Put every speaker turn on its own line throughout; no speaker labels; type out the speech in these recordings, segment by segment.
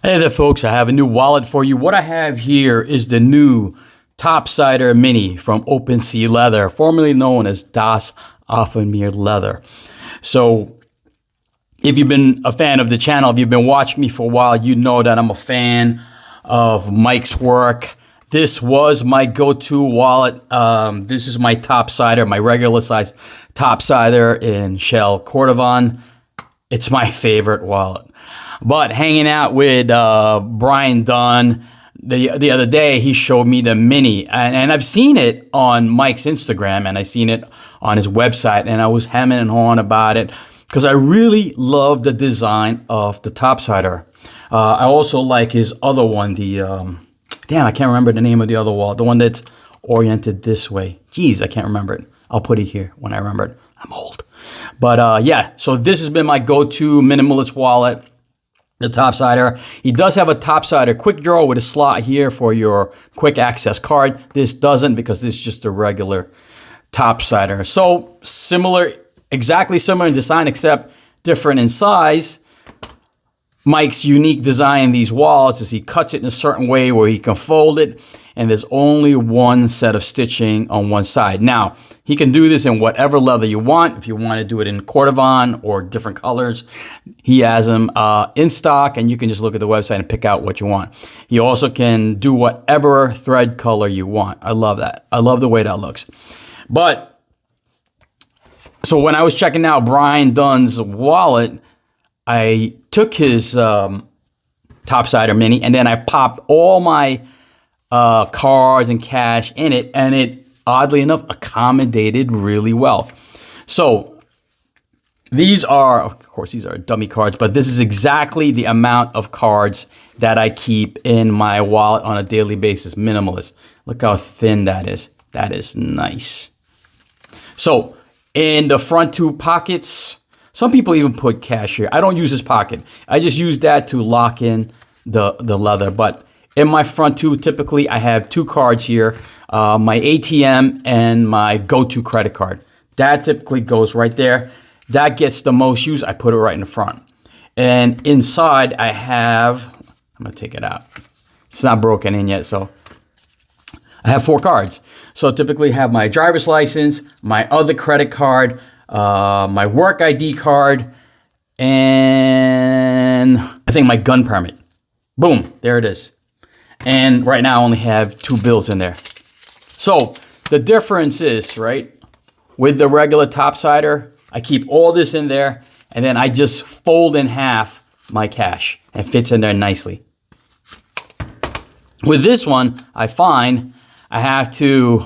Hey there, folks. I have a new wallet for you. What I have here is the new Topsider Mini from OpenSea Leather, formerly known as Das Offenmeer Leather. So if you've been a fan of the channel, if you've been watching me for a while, you know that I'm a fan of Mike's work. This was my go-to wallet. This is my Topsider, my regular size Topsider in Shell Cordovan. It's my favorite wallet. But hanging out with Brian Dunn the other day, he showed me the Mini. And I've seen it on Mike's Instagram, and I've seen it on his website. And I was hemming and hawing about it because I really love the design of the Topsider. I also like his other one, damn, I can't remember the name of the other wallet. The one that's oriented this way. Jeez, I can't remember it. I'll put it here when I remember it. I'm old. But yeah, so this has been my go-to minimalist wallet. The Topsider. He does have a Topsider quick draw with a slot here for your quick access card. This doesn't, because this is just a regular Topsider. So similar, exactly similar in design, except different in size. Mike's unique design in these wallets is he cuts it in a certain way where he can fold it, and there's only one set of stitching on one side. Now, he can do this in whatever leather you want. If you want to do it in Cordovan or different colors, he has them in stock, and you can just look at the website and pick out what you want. He also can do whatever thread color you want. I love that. I love the way that looks. But, so when I was checking out Brian Dunn's wallet, I took his Topsider Mini, and then I popped all my cards and cash in it, and it, oddly enough, accommodated really well. So these are, of course, these are dummy cards, but this is exactly the amount of cards that I keep in my wallet on a daily basis, minimalist. Look how thin that is. That is nice. So in the front two pockets, some people even put cash here. I don't use this pocket. I just use that to lock in the leather. But in my front two, typically I have two cards here, my ATM and my go-to credit card. That typically goes right there. That gets the most use. I put it right in the front. And inside I have, I'm going to take it out. It's not broken in yet, so I have 4 cards. So typically I have my driver's license, my other credit card, my work ID card, and I think my gun permit. Boom, there it is. And right now I only have 2 bills in there. So the difference is, right, with the regular Topsider, I keep all this in there, and then I just fold in half my cash, and it fits in there nicely. With this one, I find I have to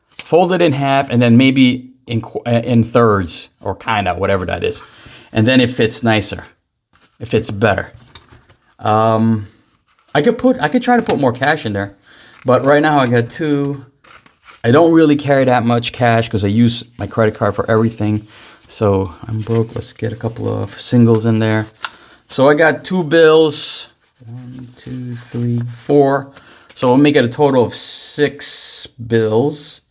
fold it in half, and then maybe in thirds, or kind of, whatever that is. And then it fits nicer. It fits better. I could try to put more cash in there, but right now I got 2. I don't really carry that much cash because I use my credit card for everything. So I'm broke. Let's get a couple of singles in there. So I got 2 bills. 1, 2, 3, 4. So we'll make it a total of 6 bills.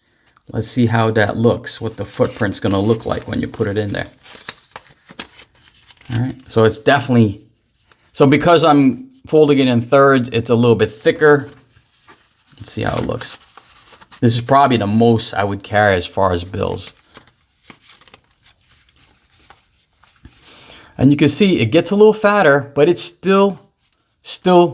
Let's see how that looks, what the footprint's going to look like when you put it in there. All right, so it's definitely, so because I'm folding it in thirds, it's a little bit thicker. Let's see how it looks. This is probably the most I would carry as far as bills. And you can see it gets a little fatter, but it's still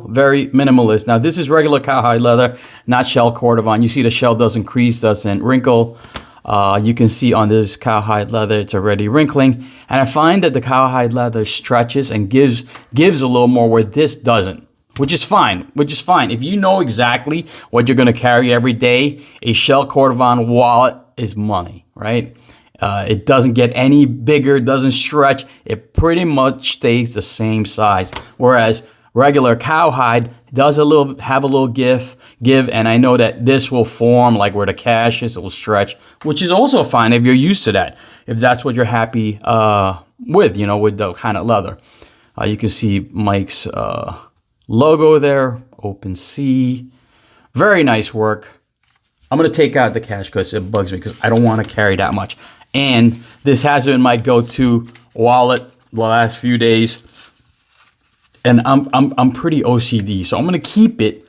very minimalist. Now, this is regular cowhide leather, not shell Cordovan. You see the shell doesn't crease, doesn't wrinkle. You can see on this cowhide leather, it's already wrinkling. And I find that the cowhide leather stretches and gives a little more where this doesn't, which is fine. If you know exactly what you're going to carry every day, a shell Cordovan wallet is money, right? It doesn't get any bigger, doesn't stretch. It pretty much stays the same size. Whereas regular cowhide does have a little give, and I know that this will form like where the cash is, it will stretch, which is also fine if you're used to that, if that's what you're happy with, you know, with the kind of leather. You can see Mike's logo there, OpenSea. Very nice work. I'm going to take out the cash because it bugs me because I don't want to carry that much. And this has been my go-to wallet the last few days. and I'm pretty OCD, so I'm gonna keep it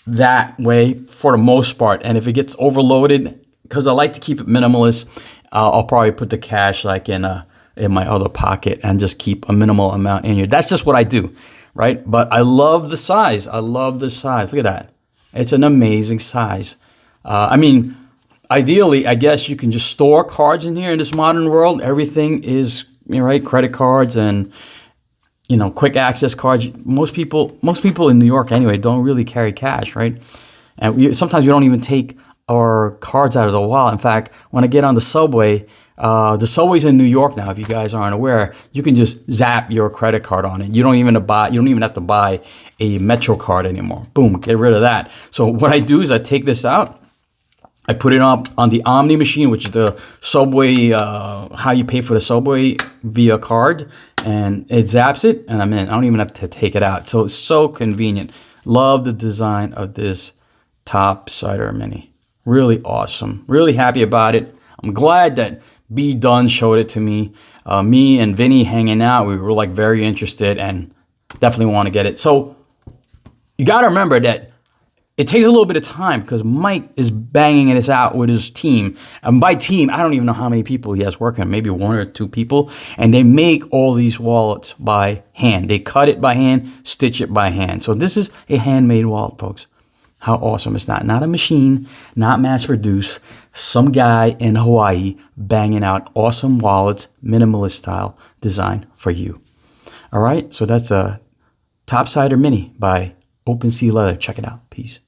that way for the most part. And if it gets overloaded, because I like to keep it minimalist, I'll probably put the cash like in my other pocket and just keep a minimal amount in here. That's just what I do, right? But I love the size. I love the size. Look at that. It's an amazing size. I mean, ideally, I guess you can just store cards in here in this modern world. Everything is, right, credit cards and quick access cards. Most people in New York anyway don't really carry cash, right? And sometimes we don't even take our cards out of the wallet. In fact, when I get on the subways in New York now, if you guys aren't aware, you can just zap your credit card on it. You don't even have to buy a Metro card anymore. Boom, get rid of that. So what I do is I take this out, I put it up on the Omni machine, which is the subway, how you pay for the subway via card, and it zaps it, and I'm in. I don't even have to take it out. So it's so convenient. Love the design of this Topsider Mini. Really awesome. Really happy about it. I'm glad that B Dunn showed it to me. Me and Vinny hanging out, we were like very interested and definitely want to get it. So you got to remember that it takes a little bit of time because Mike is banging this out with his team. And by team, I don't even know how many people he has working, maybe 1 or 2 people. And they make all these wallets by hand. They cut it by hand, stitch it by hand. So this is a handmade wallet, folks. How awesome is that? Not a machine, not mass produced. Some guy in Hawaii banging out awesome wallets, minimalist style design for you. All right, so that's a Topsider Mini by OpenSea Leather. Check it out. Peace.